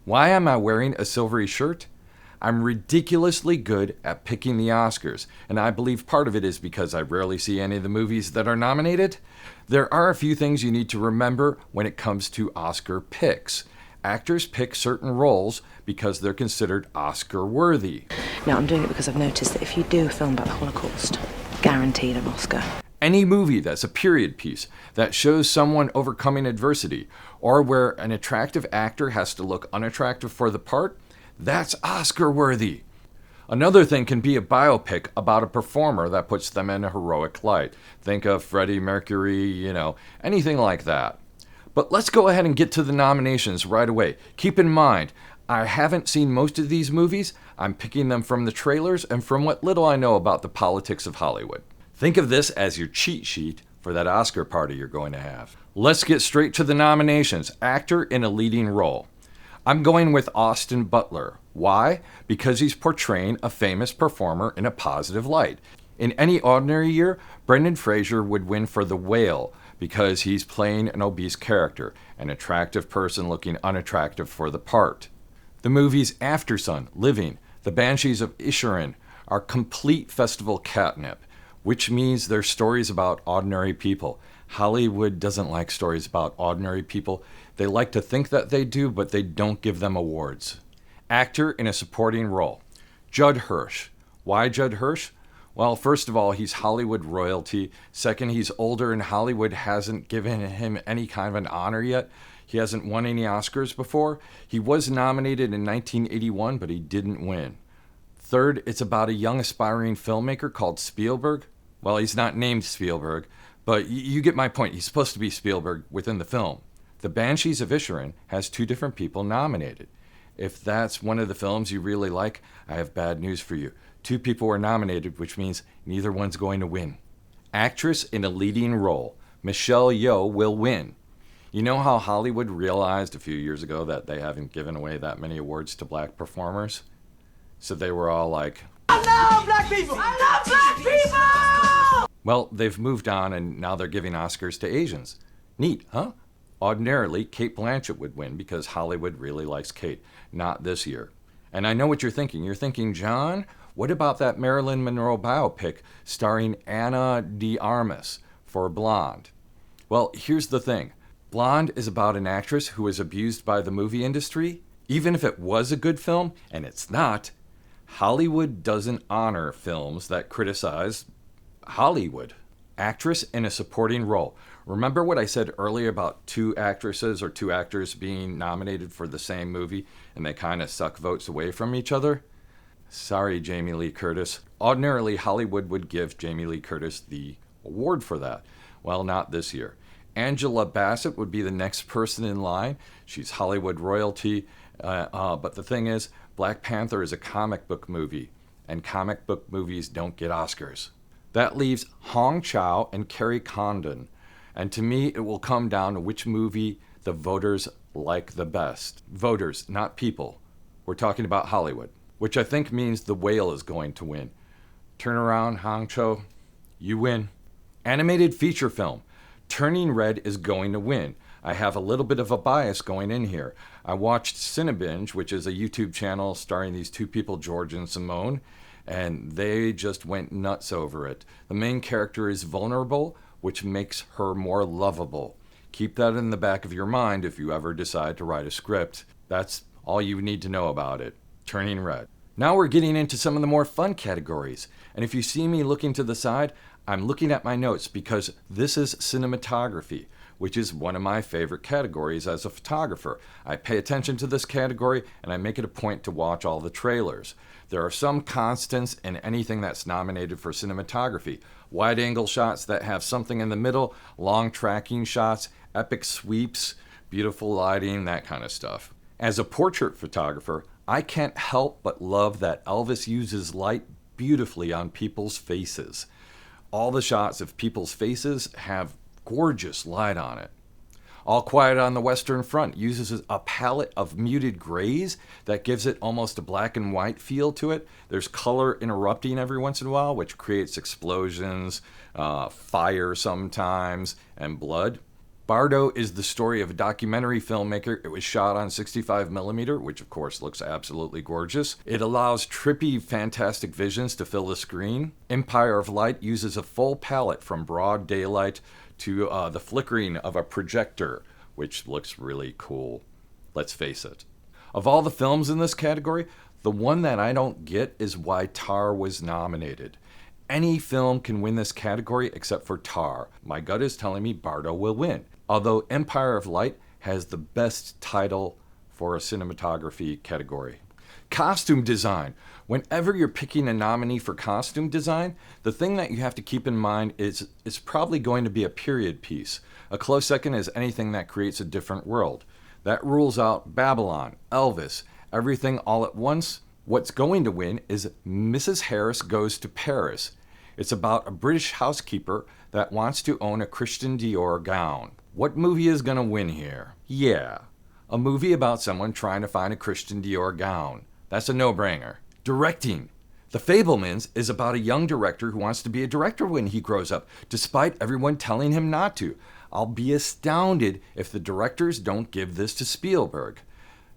Why am I wearing a silvery shirt? I'm ridiculously good at picking the Oscars, and I believe part of it is because I rarely see any of the movies that are nominated. There are a few things you need to remember when it comes to Oscar picks. Actors pick certain roles because they're considered Oscar worthy. No, I'm doing it because I've noticed that if you do a film about the Holocaust, guaranteed an Oscar. Any movie that's a period piece, that shows someone overcoming adversity, or where an attractive actor has to look unattractive for the part, that's Oscar worthy. Another thing can be a biopic about a performer that puts them in a heroic light. Think of Freddie Mercury, anything like that. But let's go ahead and get to the nominations right away. Keep in mind, I haven't seen most of these movies. I'm picking them from the trailers and from what little I know about the politics of Hollywood. Think of this as your cheat sheet for that Oscar party you're going to have. Let's get straight to the nominations. Actor in a leading role. I'm going with Austin Butler. Why? Because he's portraying a famous performer in a positive light. In any ordinary year, Brendan Fraser would win for The Whale because he's playing an obese character, an attractive person looking unattractive for the part. The movies Aftersun, Living, The Banshees of Inisherin are complete festival catnip, which means they're stories about ordinary people. Hollywood doesn't like stories about ordinary people. They like to think that they do, but they don't give them awards. Actor in a supporting role. Judd Hirsch. Why Judd Hirsch? Well, first of all, he's Hollywood royalty. Second, he's older and Hollywood hasn't given him any kind of an honor yet. He hasn't won any Oscars before. He was nominated in 1981, but he didn't win. Third, it's about a young aspiring filmmaker called Spielberg. Well, he's not named Spielberg, but you get my point. He's supposed to be Spielberg within the film. The Banshees of Inisherin has two different people nominated. If that's one of the films you really like, I have bad news for you. Two people were nominated, which means neither one's going to win. Actress in a leading role. Michelle Yeoh will win. You know how Hollywood realized a few years ago that they haven't given away that many awards to black performers? So they were all like, I love black people! I love black people! Well, they've moved on and now they're giving Oscars to Asians. Neat, huh? Ordinarily, Cate Blanchett would win because Hollywood really likes Cate. Not this year. And I know what you're thinking. You're thinking, John, what about that Marilyn Monroe biopic starring Ana de Armas for Blonde? Well, here's the thing. Blonde is about an actress who was abused by the movie industry. Even if it was a good film, and it's not, Hollywood doesn't honor films that criticize Hollywood. Actress in a supporting role. Remember what I said earlier about two actresses or two actors being nominated for the same movie and they kind of suck votes away from each other? Sorry, Jamie Lee Curtis. Ordinarily, Hollywood would give Jamie Lee Curtis the award for that. Well, not this year. Angela Bassett would be the next person in line. She's Hollywood royalty. But the thing is, Black Panther is a comic book movie, and comic book movies don't get Oscars. That leaves Hong Chow and Kerry Condon. And to me, it will come down to which movie the voters like the best. Voters, not people. We're talking about Hollywood, which I think means The Whale is going to win. Turn around, Hong Chow. You win. Animated feature film. Turning Red is going to win. I have a little bit of a bias going in here. I watched Cinebinge, which is a YouTube channel starring these two people, George and Simone, and they just went nuts over it. The main character is vulnerable, which makes her more lovable. Keep that in the back of your mind if you ever decide to write a script. That's all you need to know about it. Turning Red. Now we're getting into some of the more fun categories. And if you see me looking to the side, I'm looking at my notes because this is cinematography, which is one of my favorite categories as a photographer. I pay attention to this category and I make it a point to watch all the trailers. There are some constants in anything that's nominated for cinematography. Wide-angle shots that have something in the middle, long tracking shots, epic sweeps, beautiful lighting, that kind of stuff. As a portrait photographer, I can't help but love that Elvis uses light beautifully on people's faces. All the shots of people's faces have gorgeous light on it. All Quiet on the Western Front uses a palette of muted grays that gives it almost a black and white feel to it. There's color interrupting every once in a while, which creates explosions, fire sometimes, and blood. Bardo is the story of a documentary filmmaker. It was shot on 65mm, which of course looks absolutely gorgeous. It allows trippy, fantastic visions to fill the screen. Empire of Light uses a full palette from broad daylight to the flickering of a projector, which looks really cool. Let's face it. Of all the films in this category, the one that I don't get is why Tar was nominated. Any film can win this category except for Tar. My gut is telling me Bardo will win. Although Empire of Light has the best title for a cinematography category. Costume design. Whenever you're picking a nominee for costume design, the thing that you have to keep in mind is it's probably going to be a period piece. A close second is anything that creates a different world. That rules out Babylon, Elvis, Everything All at Once. What's going to win is Mrs. Harris Goes to Paris. It's about a British housekeeper that wants to own a Christian Dior gown. What movie is going to win here? Yeah, a movie about someone trying to find a Christian Dior gown. That's a no-brainer. Directing. The Fabelmans is about a young director who wants to be a director when he grows up, despite everyone telling him not to. I'll be astounded if the directors don't give this to Spielberg.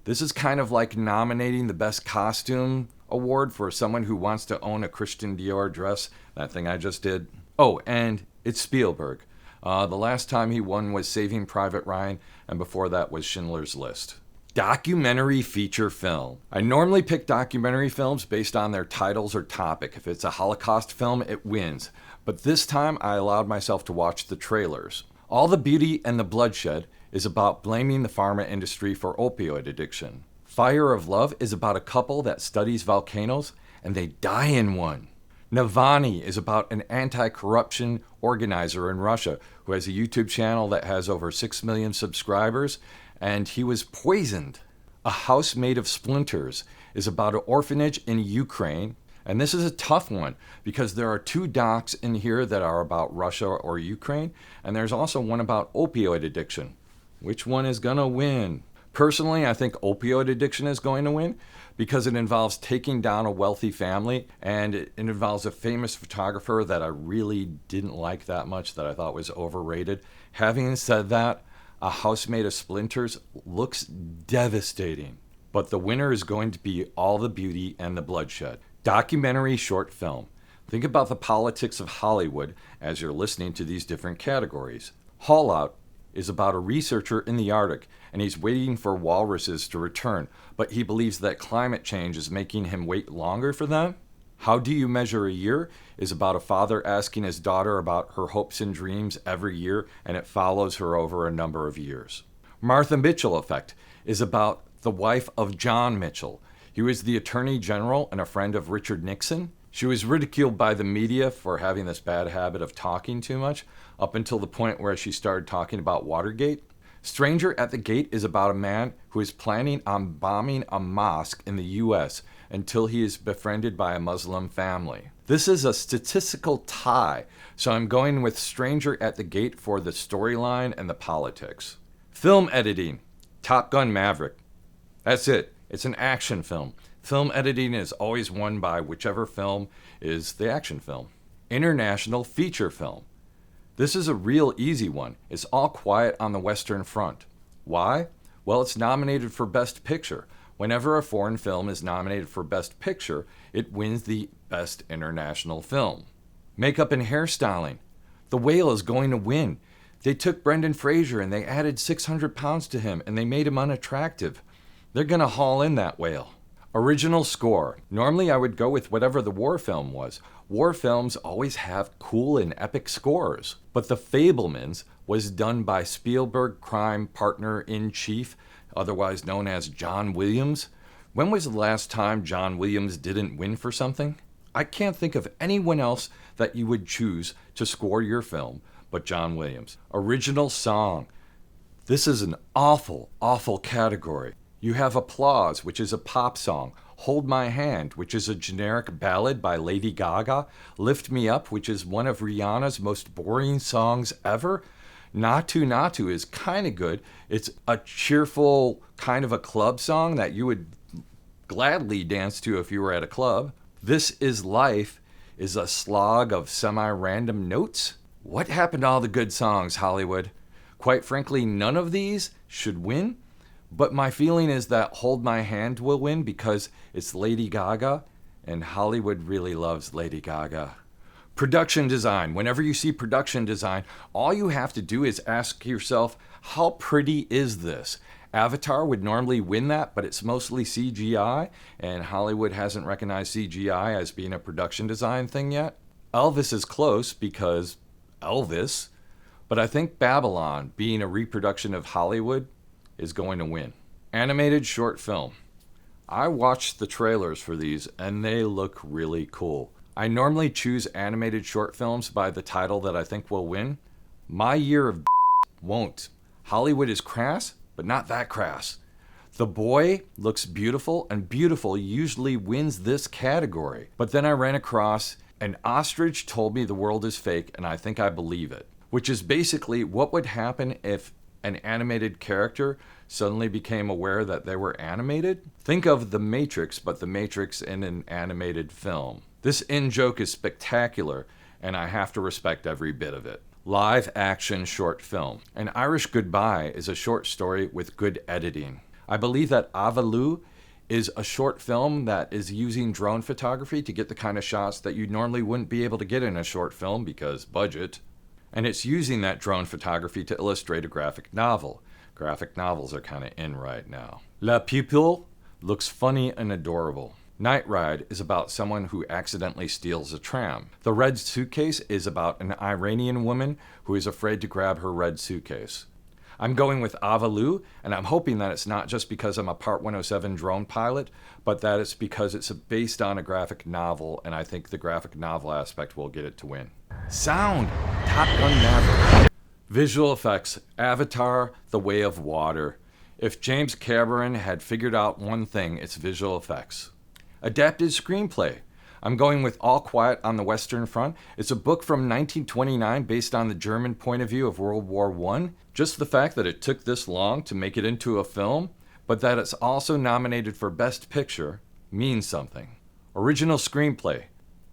This is kind of like nominating the Best Costume Award for someone who wants to own a Christian Dior dress. That thing I just did. Oh, and it's Spielberg. The last time he won was Saving Private Ryan, and before that was Schindler's List. Documentary feature film. I normally pick documentary films based on their titles or topic. If it's a Holocaust film, it wins. But this time I allowed myself to watch the trailers. All the Beauty and the Bloodshed is about blaming the pharma industry for opioid addiction. Fire of Love is about a couple that studies volcanoes and they die in one. Navalny is about an anti-corruption organizer in Russia who has a YouTube channel that has over 6 million subscribers, and he was poisoned. A House Made of Splinters is about an orphanage in Ukraine, and this is a tough one because there are 2 docs in here that are about Russia or Ukraine, and there's also one about opioid addiction. Which one is gonna win? Personally, I think opioid addiction is going to win because it involves taking down a wealthy family, and it involves a famous photographer that I really didn't like that much, that I thought was overrated. Having said that, A House Made of Splinters looks devastating, but the winner is going to be All the Beauty and the Bloodshed. Documentary short film. Think about the politics of Hollywood as you're listening to these different categories. Haul Out is about a researcher in the Arctic, and he's waiting for walruses to return, but he believes that climate change is making him wait longer for them. How Do You Measure a Year is about a father asking his daughter about her hopes and dreams every year, and it follows her over a number of years. Martha Mitchell Effect is about the wife of John Mitchell. He was the Attorney General and a friend of Richard Nixon. She was ridiculed by the media for having this bad habit of talking too much, up until the point where she started talking about Watergate. Stranger at the Gate is about a man who is planning on bombing a mosque in the U.S. until he is befriended by a Muslim family. This is a statistical tie, so I'm going with Stranger at the Gate for the storyline and the politics. Film editing. Top Gun Maverick. That's it. It's an action film. Film editing is always won by whichever film is the action film. International feature film. This is a real easy one. It's All Quiet on the Western Front. Why? Well, it's nominated for Best Picture. Whenever a foreign film is nominated for Best Picture, it wins the Best International Film. Makeup and hairstyling. The Whale is going to win. They took Brendan Fraser and they added 600 pounds to him and they made him unattractive. They're going to haul in that whale. Original score. Normally I would go with whatever the war film was. War films always have cool and epic scores. But The Fabelmans was done by Spielberg crime partner-in-chief, otherwise known as John Williams. When was the last time John Williams didn't win for something? I can't think of anyone else that you would choose to score your film but John Williams. Original song. This is an awful, awful category. You have Applause, which is a pop song. Hold My Hand, which is a generic ballad by Lady Gaga. Lift Me Up, which is one of Rihanna's most boring songs ever. Natu Natu is kind of good. It's a cheerful kind of a club song that you would gladly dance to if you were at a club. This Is Life is a slog of semi-random notes. What happened to all the good songs, Hollywood? Quite frankly, none of these should win, but my feeling is that Hold My Hand will win because it's Lady Gaga, and Hollywood really loves Lady Gaga. Production design. Whenever you see production design, all you have to do is ask yourself, how pretty is this? Avatar would normally win that, but it's mostly CGI, and Hollywood hasn't recognized CGI as being a production design thing yet. Elvis is close because Elvis, but I think Babylon, being a reproduction of Hollywood, is going to win. Animated short film. I watched the trailers for these, and they look really cool. I normally choose animated short films by the title that I think will win. My Year of won't. Hollywood is crass, but not that crass. The Boy looks beautiful, and beautiful usually wins this category. But then I ran across an ostrich told me the world is fake, and I think I believe it. Which is basically what would happen if an animated character suddenly became aware that they were animated? Think of The Matrix, but The Matrix in an animated film. This in-joke is spectacular, and I have to respect every bit of it. Live action short film. An Irish Goodbye is a short story with good editing. I believe that Avaloo is a short film that is using drone photography to get the kind of shots that you normally wouldn't be able to get in a short film because budget. And it's using that drone photography to illustrate a graphic novel. Graphic novels are kind of in right now. La Pupille looks funny and adorable. Night Ride is about someone who accidentally steals a tram. The Red Suitcase is about an Iranian woman who is afraid to grab her red suitcase. I'm going with Avaloo, and I'm hoping that it's not just because I'm a Part 107 drone pilot, but that it's because it's based on a graphic novel, and I think the graphic novel aspect will get it to win. Sound! Top Gun Maverick. Visual effects. Avatar, The Way of Water. If James Cameron had figured out one thing, it's visual effects. Adapted screenplay. I'm going with All Quiet on the Western Front. It's a book from 1929 based on the German point of view of World War I. Just the fact that it took this long to make it into a film, but that it's also nominated for Best Picture, means something. Original screenplay.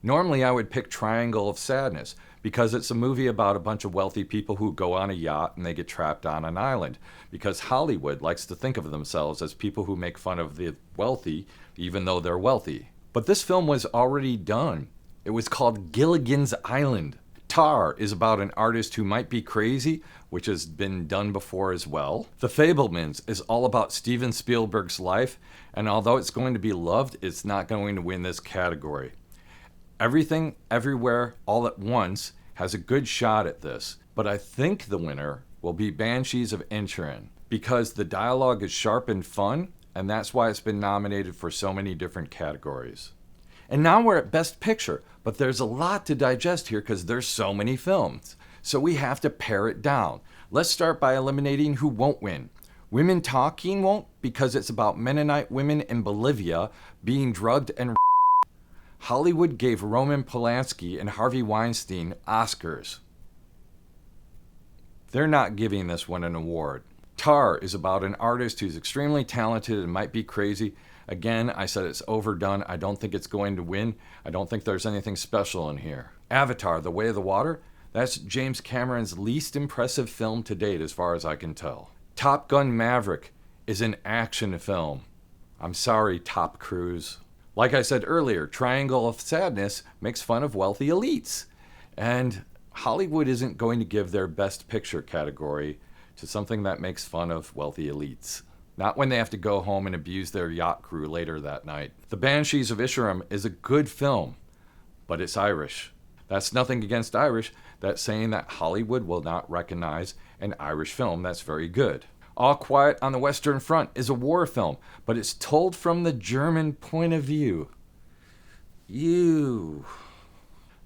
Normally I would pick Triangle of Sadness because it's a movie about a bunch of wealthy people who go on a yacht and they get trapped on an island. Because Hollywood likes to think of themselves as people who make fun of the wealthy even though they're wealthy. But this film was already done. It was called Gilligan's Island. Tar is about an artist who might be crazy, which has been done before as well. The Fabelmans is all about Steven Spielberg's life, and although it's going to be loved, it's not going to win this category. Everything, Everywhere, All at Once has a good shot at this, but I think the winner will be Banshees of Inisherin because the dialogue is sharp and fun, and that's why it's been nominated for so many different categories. And now we're at Best Picture, but there's a lot to digest here because there's so many films. So we have to pare it down. Let's start by eliminating who won't win. Women Talking won't because it's about Mennonite women in Bolivia being drugged and Hollywood gave Roman Polanski and Harvey Weinstein Oscars. They're not giving this one an award. Tar is about an artist who's extremely talented and might be crazy. Again, I said it's overdone. I don't think it's going to win. I don't think there's anything special in here. Avatar, The Way of the Water, that's James Cameron's least impressive film to date as far as I can tell. Top Gun Maverick is an action film. I'm sorry, Top Cruise. Like I said earlier, Triangle of Sadness makes fun of wealthy elites. And Hollywood isn't going to give their Best Picture category to something that makes fun of wealthy elites. Not when they have to go home and abuse their yacht crew later that night. The Banshees of Inisherin is a good film, but it's Irish. That's nothing against Irish. That's saying that Hollywood will not recognize an Irish film that's very good. All Quiet on the Western Front is a war film, but it's told from the German point of view.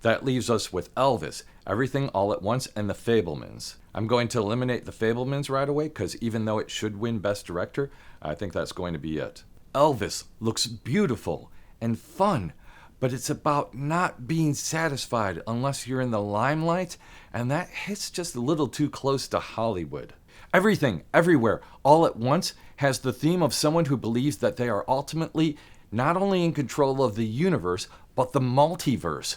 That leaves us with Elvis, Everything All at Once, and The Fabelmans. I'm going to eliminate The Fabelmans right away because even though it should win Best Director, I think that's going to be it. Elvis looks beautiful and fun, but it's about not being satisfied unless you're in the limelight, and that hits just a little too close to Hollywood. Everything, Everywhere, All at Once has the theme of someone who believes that they are ultimately not only in control of the universe, but the multiverse.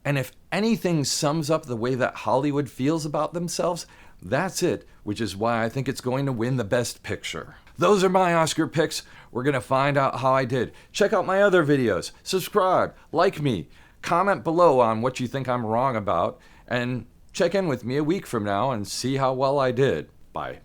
And if anything sums up the way that Hollywood feels about themselves, That's it, which is why I think it's going to win the Best Picture. Those are my Oscar picks. We're going to find out how I did. Check out my other videos. Subscribe, like me, comment below on what you think I'm wrong about, and check in with me a week from now and see how well I did. Bye.